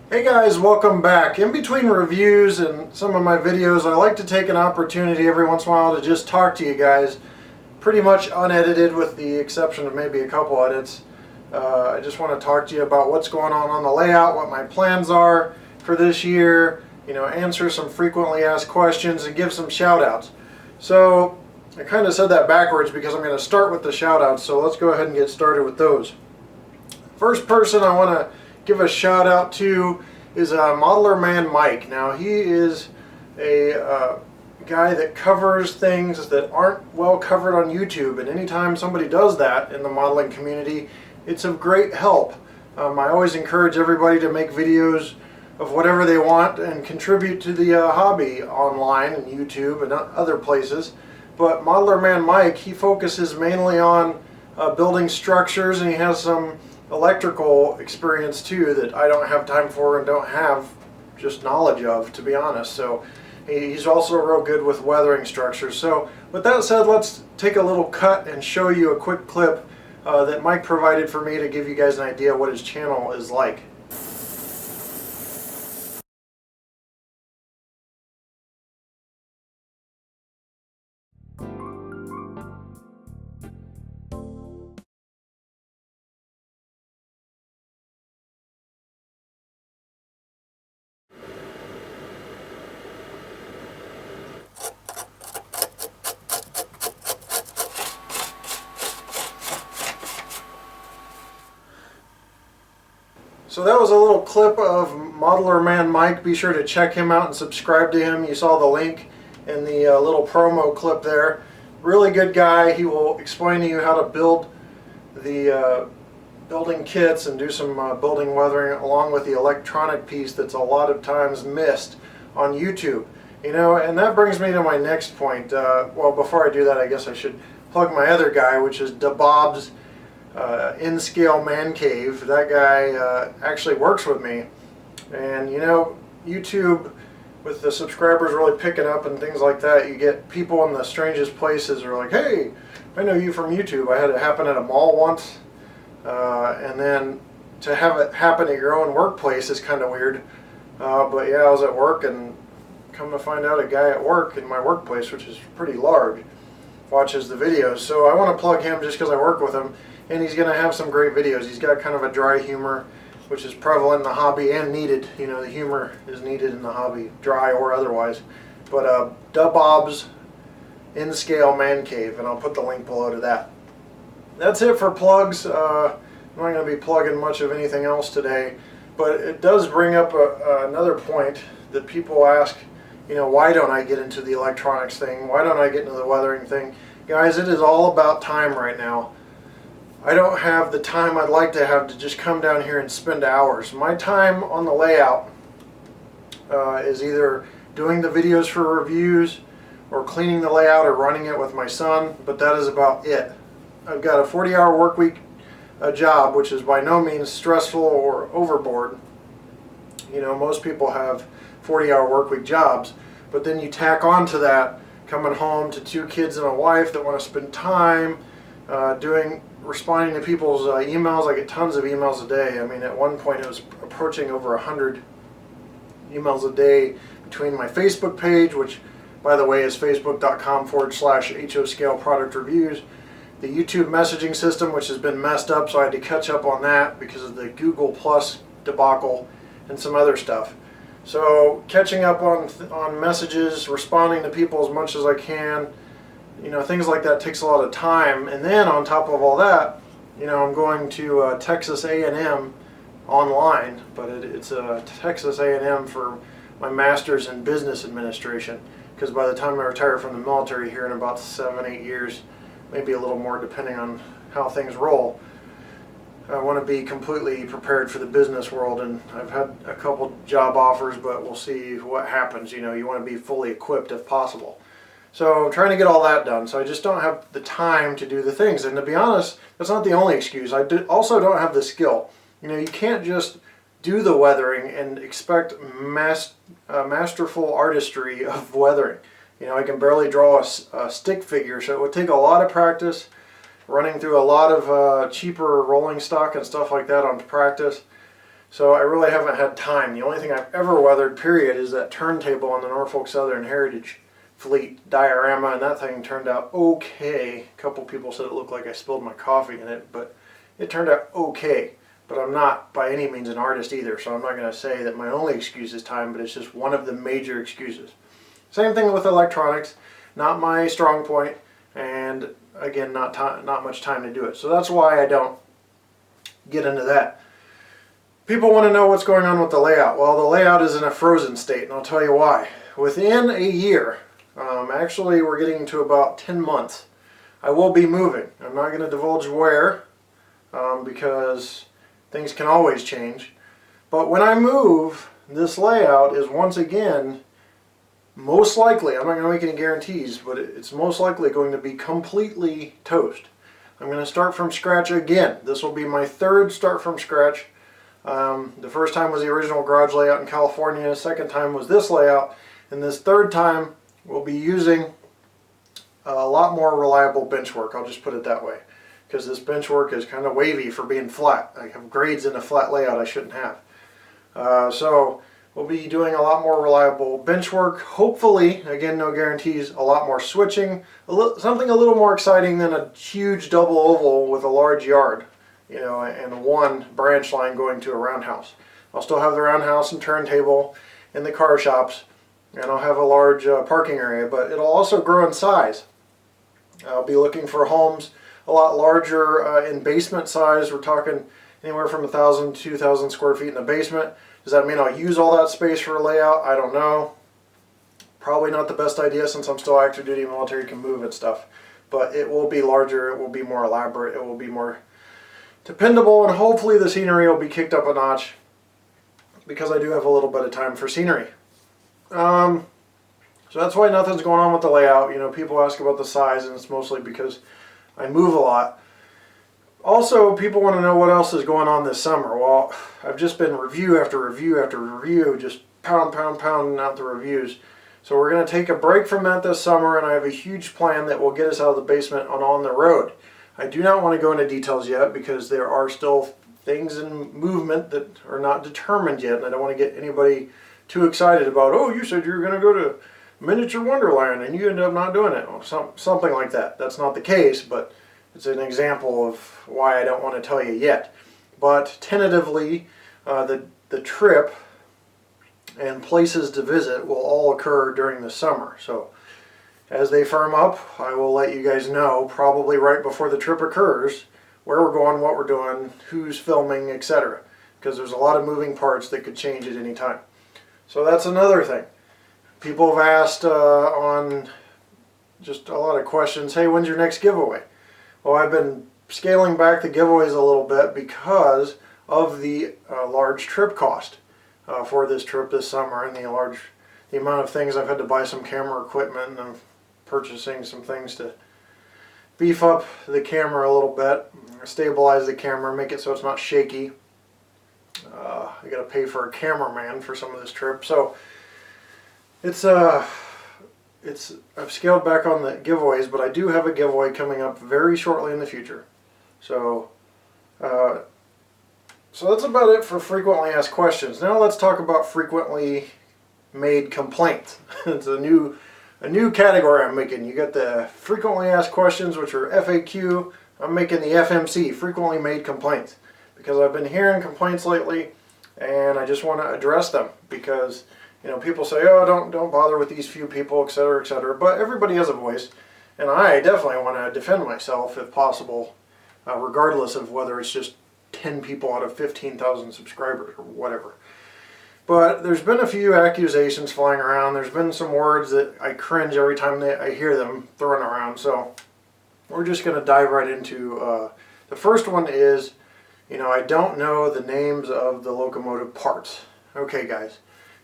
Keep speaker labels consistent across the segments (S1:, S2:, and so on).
S1: Hey guys, welcome back. In between reviews and some of my videos, I like to take an opportunity every once in a while to just talk to you guys, pretty much unedited with the exception of maybe a couple edits. I just want to talk to you about what's going on the layout, what my plans are for this year, answer some frequently asked questions and give some shout outs. So I kind of said that backwards because I'm going to start with the shout outs, so let's go ahead and get started with those. First person I want to give a shout out to is Modeler Man Mike. Now he is a guy that covers things that aren't well covered on YouTube, and anytime somebody does that in the modeling community, it's of great help. I always encourage everybody to make videos of whatever they want and contribute to the hobby online and YouTube and other places. But Modeler Man Mike, he focuses mainly on building structures, and he has some electrical experience too that I don't have time for and don't have just knowledge of, to be honest. So he's also real good with weathering structures. So with that said, let's take a little cut and show you a quick clip that Mike provided for me to give you guys an idea what his channel is like. So that was a little clip of Modeler Man Mike. Be sure to check him out and subscribe to him. You saw the link in the little promo clip there. Really good guy. He will explain to you how to build the building kits and do some building weathering along with the electronic piece that's a lot of times missed on YouTube. And that brings me to my next point. Well, before I do that, I guess I should plug my other guy, which is DeBob's in-scale man cave. That guy actually works with me, and YouTube, with the subscribers really picking up and things like that, you get people in the strangest places who are like, hey, I know you from YouTube. I had it happen at a mall once, and then to have it happen at your own workplace is kind of weird. But yeah, I was at work, and come to find out a guy at work in my workplace, which is pretty large, watches the videos. So I want to plug him just because I work with him. And he's going to have some great videos. He's got kind of a dry humor, which is prevalent in the hobby and needed. The humor is needed in the hobby, dry or otherwise. But DeBob's in-scale man cave, and I'll put the link below to that. That's it for plugs. I'm not going to be plugging much of anything else today, but it does bring up another point that people ask, why don't I get into the electronics thing? Why don't I get into the weathering thing? Guys, it is all about time right now. I don't have the time I'd like to have to just come down here and spend hours. My time on the layout is either doing the videos for reviews or cleaning the layout or running it with my son, but that is about it. I've got a 40-hour work week job, which is by no means stressful or overboard. Most people have 40-hour work week jobs, but then you tack on to that coming home to 2 kids and a wife that want to spend time responding to people's emails. I get tons of emails a day. I mean, at one point it was approaching over 100 emails a day between my Facebook page, which by the way is facebook.com/HO Scale Product Reviews, the YouTube messaging system, which has been messed up, so I had to catch up on that because of the Google Plus debacle and some other stuff. So catching up on messages, responding to people as much as I can, things like that takes a lot of time. And then on top of all that, I'm going to Texas A&M online, but it's Texas A&M for my master's in business administration, because by the time I retire from the military here in about 7-8 years, maybe a little more depending on how things roll, I want to be completely prepared for the business world. And I've had a couple job offers, but we'll see what happens. You want to be fully equipped if possible. So I'm trying to get all that done, so I just don't have the time to do the things. And to be honest, that's not the only excuse. I also don't have the skill. You can't just do the weathering and expect masterful artistry of weathering. I can barely draw a stick figure, so it would take a lot of practice, running through a lot of cheaper rolling stock and stuff like that on practice. So I really haven't had time. The only thing I've ever weathered, period, is that turntable on the Norfolk Southern Heritage Fleet diorama, and that thing turned out okay. A couple people said it looked like I spilled my coffee in it, but it turned out okay. But I'm not by any means an artist either, so I'm not going to say that my only excuse is time, but it's just one of the major excuses. Same thing with electronics, not my strong point, and again, not much time to do it. So that's why I don't get into that. People want to know what's going on with the layout. Well, the layout is in a frozen state, and I'll tell you why. Within a year, actually we're getting to about 10 months, I will be moving. I'm not going to divulge where, because things can always change. But when I move, this layout is once again, most likely, I'm not going to make any guarantees, but it's most likely going to be completely toast. I'm going to start from scratch again. This will be my third start from scratch. The first time was the original garage layout in California, the second time was this layout, and this third time we'll be using a lot more reliable bench work, I'll just put it that way, because this bench work is kind of wavy for being flat. I have grades in a flat layout I shouldn't have. So we'll be doing a lot more reliable bench work, hopefully, again no guarantees, a lot more switching, something a little more exciting than a huge double oval with a large yard, you know, and one branch line going to a roundhouse. I'll still have the roundhouse and turntable in the car shops, and I'll have a large parking area, but it'll also grow in size. I'll be looking for homes a lot larger in basement size. We're talking anywhere from 1,000 to 2,000 square feet in the basement. Does that mean I'll use all that space for a layout? I don't know. Probably not the best idea since I'm still active duty military, can move and stuff. But it will be larger, it will be more elaborate, it will be more dependable, and hopefully the scenery will be kicked up a notch because I do have a little bit of time for scenery. So that's why nothing's going on with the layout. You know, people ask about the size, and it's mostly because I move a lot. Also, people want to know what else is going on this summer. Well, I've just been review after review after review, just pounding out the reviews. So we're going to take a break from that this summer, and I have a huge plan that will get us out of the basement and on the road. I do not want to go into details yet because there are still things in movement that are not determined yet, and I don't want to get anybody too excited about, oh, you said you were going to go to Miniature Wonderland and you ended up not doing it. Or something like that. That's not the case, but it's an example of why I don't want to tell you yet. But tentatively, the trip and places to visit will all occur during the summer. So as they firm up, I will let you guys know, probably right before the trip occurs, where we're going, what we're doing, who's filming, etc. Because there's a lot of moving parts that could change at any time. So that's another thing. People have asked on just a lot of questions, hey, when's your next giveaway? Well, I've been scaling back the giveaways a little bit because of the large trip cost for this trip this summer, and the amount of things I've had to buy, some camera equipment, and I'm purchasing some things to beef up the camera a little bit, stabilize the camera, make it so it's not shaky. I got to pay for a cameraman for some of this trip, so I've scaled back on the giveaways, but I do have a giveaway coming up very shortly in the future. So that's about it for frequently asked questions. Now let's talk about frequently made complaints. It's a new category I'm making. You got the frequently asked questions, which are FAQ. I'm making the FMC, frequently made complaints, because I've been hearing complaints lately, and I just want to address them because, you know, people say, oh, don't bother with these few people, etc., etc. But everybody has a voice, and I definitely want to defend myself if possible, regardless of whether it's just 10 people out of 15,000 subscribers or whatever. But there's been a few accusations flying around. There's been some words that I cringe every time I hear them thrown around. So we're just going to dive right into the first one is, you know, I don't know the names of the locomotive parts. Okay, guys.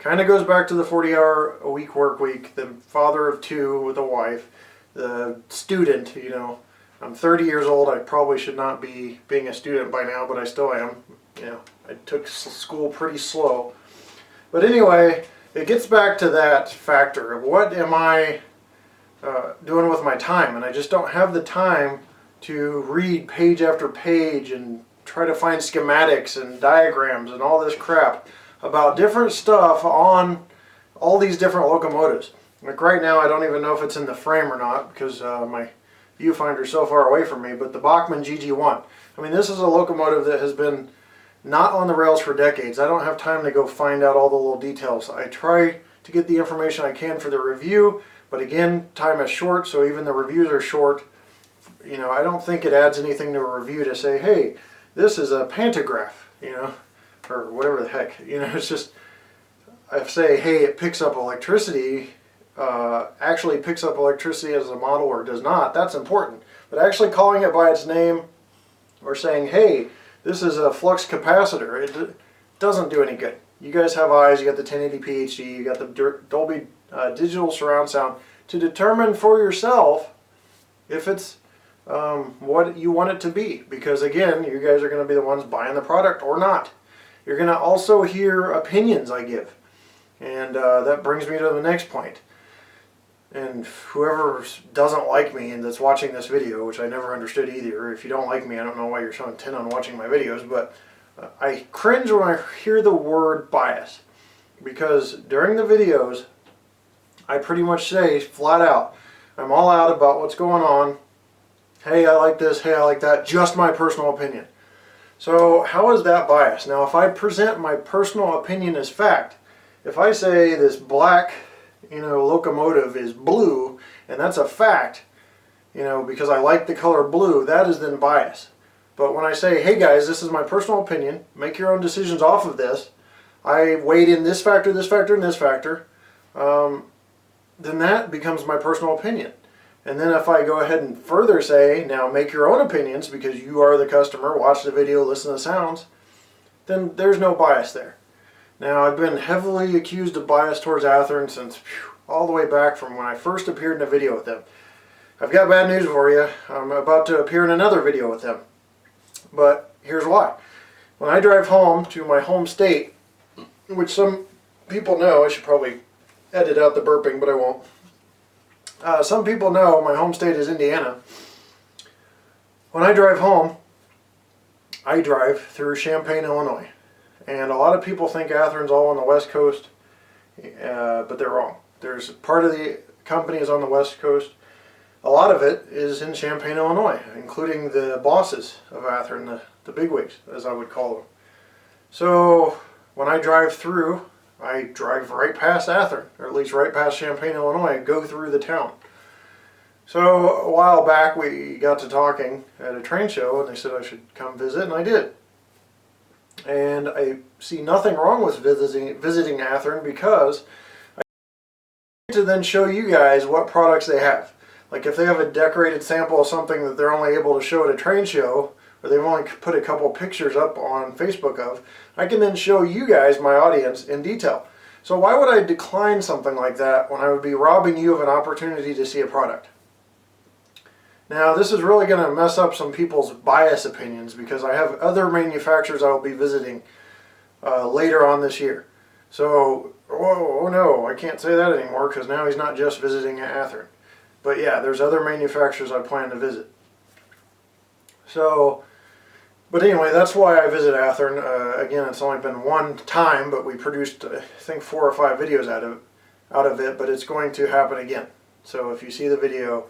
S1: Kind of goes back to the 40-hour-a-week work week, the father of two with a wife, the student, you know. I'm 30 years old. I probably should not be being a student by now, but I still am. You know, I took school pretty slow. But anyway, it gets back to that factor of what am I doing with my time, and I just don't have the time to read page after page and try to find schematics and diagrams and all this crap about different stuff on all these different locomotives. Like right now, I don't even know if it's in the frame or not because my viewfinder is so far away from me, but the Bachmann GG1. I mean, this is a locomotive that has been not on the rails for decades. I don't have time to go find out all the little details. I try to get the information I can for the review, but again, time is short, so even the reviews are short. You know, I don't think it adds anything to a review to say, hey, this is a pantograph, you know, or whatever the heck. You know, it's just, I say, hey, it picks up electricity, actually picks up electricity as a model or does not, that's important. But actually calling it by its name or saying, hey, this is a flux capacitor, it doesn't do any good. You guys have eyes, you got the 1080p HD, you got the Dolby digital surround sound to determine for yourself if it's what you want it to be. Because again, you guys are going to be the ones buying the product or not. You're going to also hear opinions I give. And that brings me to the next point. And whoever doesn't like me and that's watching this video, which I never understood either, if you don't like me, I don't know why you're so intent on watching my videos, but I cringe when I hear the word bias. Because during the videos, I pretty much say flat out, I'm all out about what's going on. Hey, I like this, hey, I like that, just my personal opinion. So how is that bias? Now, if I present my personal opinion as fact, if I say this black, you know, locomotive is blue, and that's a fact, you know, because I like the color blue, that is then bias. But when I say, hey guys, this is my personal opinion, make your own decisions off of this, I weighed in this factor, and this factor, then that becomes my personal opinion. And then if I go ahead and further say, now make your own opinions because you are the customer, watch the video, listen to the sounds, then there's no bias there. Now, I've been heavily accused of bias towards Athearn since all the way back from when I first appeared in a video with them. I've got bad news for you. I'm about to appear in another video with them. But here's why. When I drive home to my home state, which some people know, I should probably edit out the burping, but I won't. Some people know my home state is Indiana. When I drive home, I drive through Champaign, Illinois. And a lot of people think Athearn's all on the West Coast, but they're wrong. There's part of the company is on the West Coast. A lot of it is in Champaign, Illinois, including the bosses of Athearn, the bigwigs, as I would call them. So when I drive through, I drive right past Athearn, or at least right past Champaign, Illinois, and go through the town. So a while back we got to talking at a train show, and they said I should come visit, and I did. And I see nothing wrong with visiting Athearn because I get to then show you guys what products they have. Like if they have a decorated sample of something that they're only able to show at a train show, or they've only put a couple pictures up on Facebook of, I can then show you guys, my audience, in detail. So why would I decline something like that when I would be robbing you of an opportunity to see a product? Now, this is really going to mess up some people's bias opinions because I have other manufacturers I will be visiting later on this year. So, oh no, I can't say that anymore because now he's not just visiting Athearn. But yeah, there's other manufacturers I plan to visit. So, but anyway, that's why I visit Athearn. Again, it's only been one time, but we produced, I think, 4 or 5 videos out of it, but it's going to happen again. So if you see the video,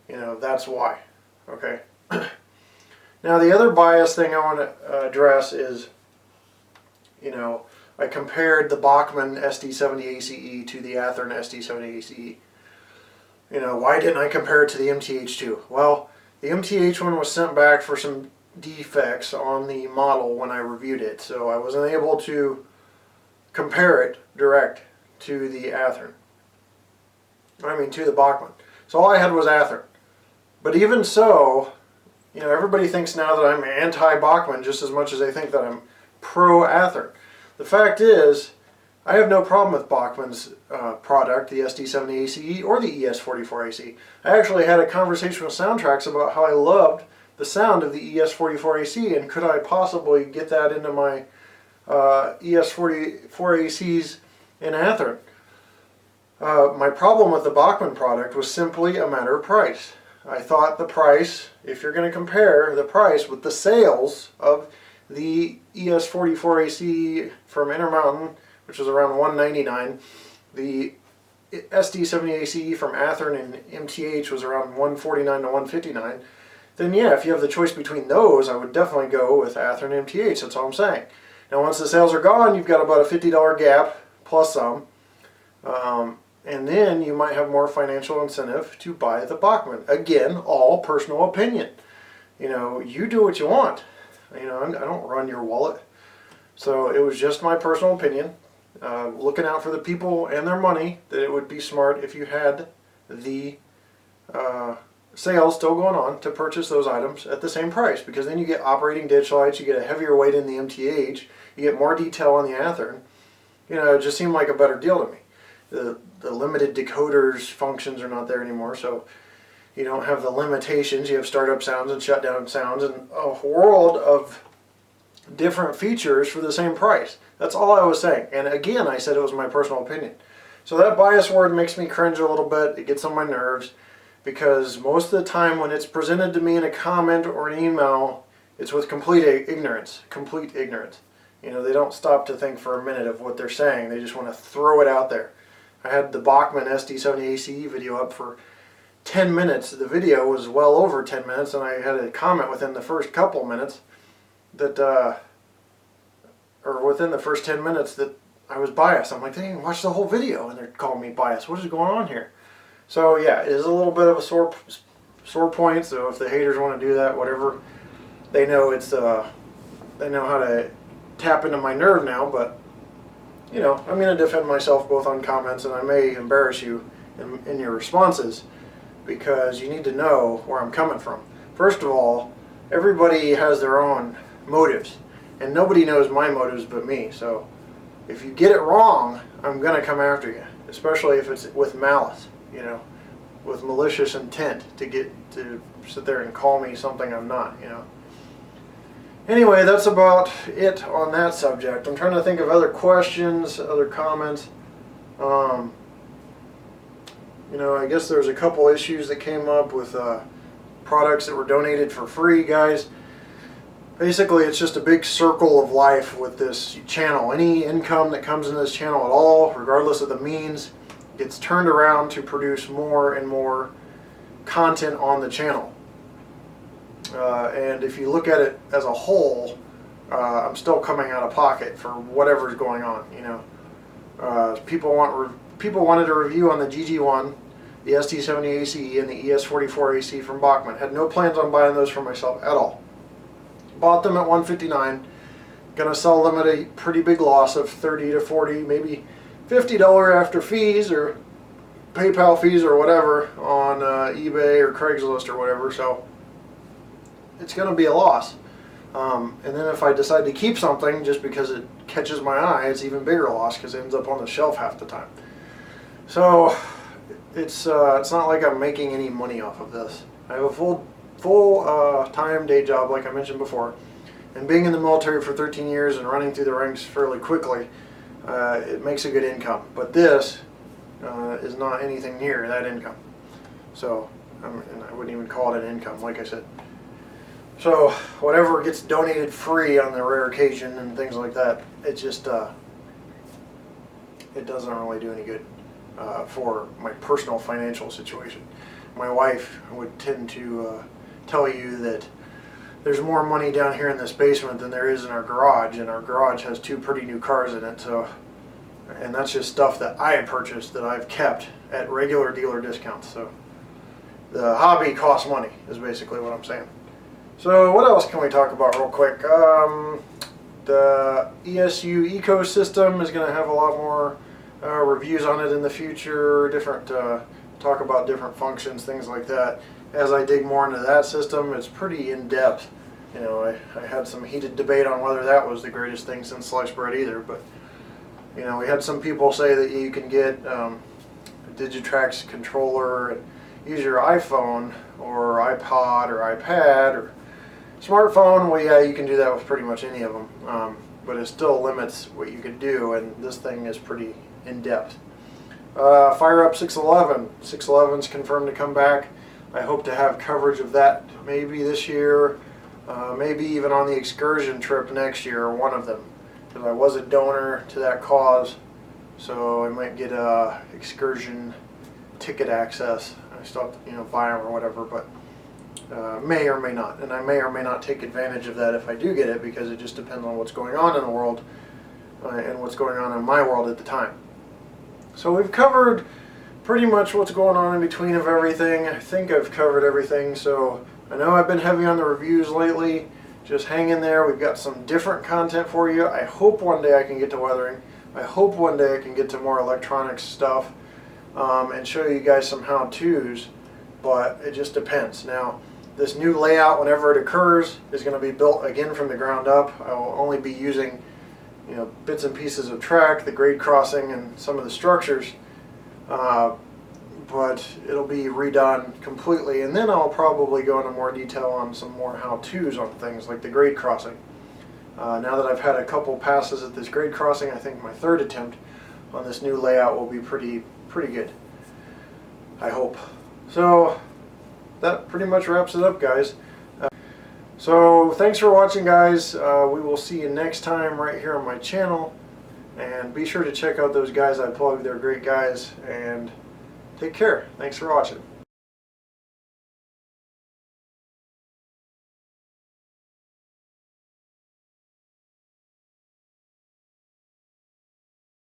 S1: you know, that's why. Okay. Now the other bias thing I want to address is, you know, I compared the Bachmann SD70 ACE to the Athearn SD70 ACE. You know, why didn't I compare it to the MTH2? Well, the MTH one was sent back for some defects on the model when I reviewed it, so I wasn't able to compare it direct to the Athearn. I mean, to the Bachmann. So all I had was Athearn. But even so, you know, everybody thinks now that I'm anti-Bachmann just as much as they think that I'm pro-Athearn. The fact is, I have no problem with Bachmann's product, the SD70 ACE or the ES44 AC. I actually had a conversation with Soundtracks about how I loved the sound of the ES44 AC and could I possibly get that into my ES44 ACs in Athearn. My problem with the Bachmann product was simply a matter of price. I thought the price, if you're going to compare the price with the sales of the ES44AC from Intermountain, which was around $199, the SD70ACE from Athearn and MTH was around $149 to $159, then yeah, if you have the choice between those, I would definitely go with Athearn and MTH. That's all I'm saying. Now, once the sales are gone, you've got about a $50 gap plus some, and then you might have more financial incentive to buy the Bachmann. Again, all personal opinion. You know, you do what you want. You know, I don't run your wallet. So it was just my personal opinion. Looking out for the people and their money, that it would be smart if you had the sales still going on to purchase those items at the same price, because then you get operating ditch lights, you get a heavier weight in the MTH, you get more detail on the Athearn. You know, it just seemed like a better deal to me. The limited decoders functions are not there anymore, so you don't have the limitations. You have startup sounds and shutdown sounds and a world of different features for the same price. That's all I was saying. And again, I said it was my personal opinion. So that bias word makes me cringe a little bit. It gets on my nerves, because most of the time when it's presented to me in a comment or an email, it's with complete ignorance. Complete ignorance. You know, they don't stop to think for a minute of what they're saying. They just want to throw it out there. I had the Bachmann SD70ACE video up for 10 minutes. The video was well over 10 minutes, and I had a comment within the first couple minutes that, or within the first 10 minutes, that I was biased. I'm like, they didn't watch the whole video, and they're calling me biased. What is going on here? So yeah, it is a little bit of a sore point. So if the haters want to do that, whatever, they know it's they know how to tap into my nerve now. But you know, I'm going to defend myself both on comments, and I may embarrass you in your responses, because you need to know where I'm coming from. First of all, everybody has their own motives, and nobody knows my motives but me. So if you get it wrong, I'm going to come after you, especially if it's with malice, you know, with malicious intent to sit there and call me something I'm not, you know. Anyway, that's about it on that subject. I'm trying to think of other questions, other comments. You know, I guess there's a couple issues that came up with products that were donated for free, guys. Basically, it's just a big circle of life with this channel. Any income that comes in this channel at all, regardless of the means, gets turned around to produce more and more content on the channel. And if you look at it as a whole, I'm still coming out of pocket for whatever's going on. You know, people wanted a review on the GG1, the ST70ACE, and the ES44AC from Bachmann. Had no plans on buying those for myself at all. Bought them at $159. Gonna sell them at a pretty big loss of $30 to $40, maybe $50 after fees or PayPal fees or whatever on eBay or Craigslist or whatever. So it's going to be a loss. And then if I decide to keep something just because it catches my eye, it's even bigger loss, because it ends up on the shelf half the time. So it's not like I'm making any money off of this. I have a full time day job, like I mentioned before, and being in the military for 13 years and running through the ranks fairly quickly, it makes a good income. But this is not anything near that income. So and I wouldn't even call it an income, like I said. So whatever gets donated free on the rare occasion and things like that, it just it doesn't really do any good for my personal financial situation. My wife would tend to tell you that there's more money down here in this basement than there is in our garage, and our garage has 2 pretty new cars in it. So, and that's just stuff that I had purchased that I've kept at regular dealer discounts. So the hobby costs money, is basically what I'm saying. So what else can we talk about real quick? The ESU ecosystem is going to have a lot more reviews on it in the future, different talk about different functions, things like that. As I dig more into that system, it's pretty in-depth. You know, I had some heated debate on whether that was the greatest thing since sliced bread either, but you know, we had some people say that you can get a Digitrax controller and use your iPhone or iPod or iPad or smartphone. Well, yeah, you can do that with pretty much any of them, but it still limits what you can do, and this thing is pretty in-depth. Fire Up 611. 611's confirmed to come back. I hope to have coverage of that maybe this year maybe even on the excursion trip next year, or one of them, because I was a donor to that cause, so I might get excursion ticket access. I still have to, buy them or whatever, but may or may not, and I may or may not take advantage of that if I do get it, because it just depends on what's going on in the world and what's going on in my world at the time. So we've covered pretty much what's going on in between of everything. I think I've covered everything, so I know I've been heavy on the reviews lately. Just hang in there. We've got some different content for you. I hope one day I can get to weathering. I hope one day I can get to more electronics stuff and show you guys some how-tos, but it just depends. Now, this new layout, whenever it occurs, is going to be built again from the ground up. I will only be using bits and pieces of track, the grade crossing, and some of the structures, but it'll be redone completely, and then I'll probably go into more detail on some more how-tos on things like the grade crossing. Now that I've had a couple passes at this grade crossing, I think my third attempt on this new layout will be pretty good, I hope. So that pretty much wraps it up, guys. So thanks for watching, guys. We will see you next time right here on my channel, and be sure to check out those guys I plugged. They're great guys, and take care. Thanks for watching.